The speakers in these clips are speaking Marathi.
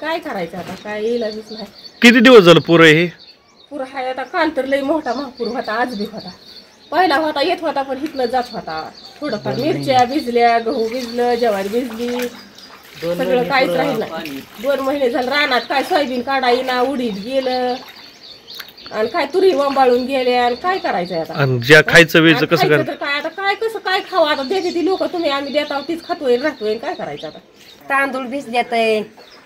काय करायचं आता, काय इलाजच नाही. किती दिवस झालं पूर हे? पूर हाय आता, काल तर लई मोठा महापूर होता, आज बी होता. पहिला होता येत होता पण इथलं जात होता. थोडंफार मिरच्या भिजल्या, गहू भिजलं, ज्वारी भिजली, सगळं काहीच राहिलं नाही. 2 महिने झालं रानात काय सोयाबीन काढा येईना, उडीद गेलं आणि काय तुरी वंबाळून गेले आणि काय करायचंय आता. आणि ज्या खायचं वेळचं कसं खायचं तर काय आता, काय कसं काय खावं आता. देते ती लोक, तुम्ही आम्ही देता तीच खातोय राहतोय, काय करायचं आता. तांदूळ बीज देतय,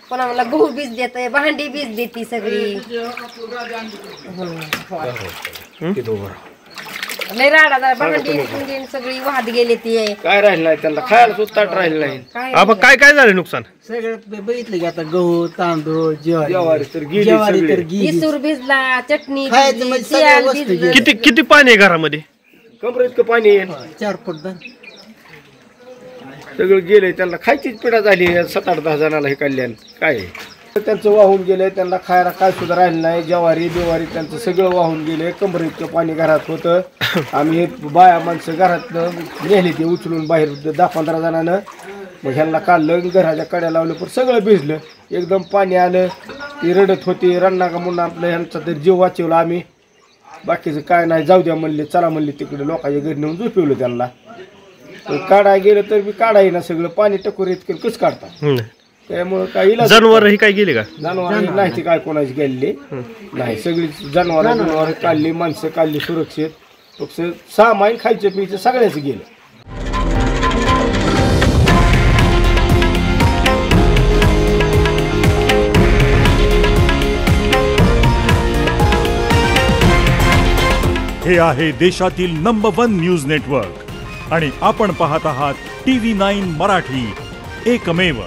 कोणा मला गहू बीज देतय, भांडी बीज देते सगळी. लय राडा झाला, भांडी सगळी वाहत गेली ती. काय राहिलं नाही त्यांना, खायला सुद्धा ताट राहिलं नाही. आपण काय काय झालं नुकसान? सगळं बघितलं की आता गहू तांदूळ ज्वारी तर गेली, इसूर भिजला, चटणी खायचं म्हणजे सगळ्या वस्तू गेल्या. किती पाणी आहे घरामध्ये? कमर इतकं पाणी येईल, 4 फूट धर. सगळं गेलंय. त्यांना खायचीच पिढा झाली. 7-8-10 जणांना हे कल्याण काय त्यांचं वाहून गेलंय. त्यांना खायला काय सुद्धा राहिलं नाही. ज्वारी बिवारी त्यांचं सगळं वाहून गेलंय. कमर इतकं पाणी घरात होतं. आम्ही बाया माणसं घरातनं नेली ते उचलून बाहेर 10-15 जणांना. मग ह्यांना काढलं, घराच्या कड्या लावलं, पण सगळं भिजलं. एकदम पाणी आलं. ती रडत होती, रडना का म्हणून आपलं ह्यांचा तर जीव वाचवला आम्ही. बाकीचं काय नाही, जाऊ द्या म्हणले, चला म्हणले तिकडे लोकांच्या घरी नेऊन झोपवलं त्यांना. काढाय गेलं तर मी काढाय ना, सगळं पाणी टकोर इतकं कसं काढता. त्यामुळं काही जनावर ही काय गेली का? जनावर नाही ती काय कोणाची गेलेली नाही. सगळी जनावर काढली, माणसं काढली सुरक्षित. फक्त 6 महिने खायचं पियचं सगळ्याच गेलं. हे आहे देशातील नंबर 1 न्यूज नेटवर्क आणि आपण पाहत आहात TV9 मराठी, एकमेव.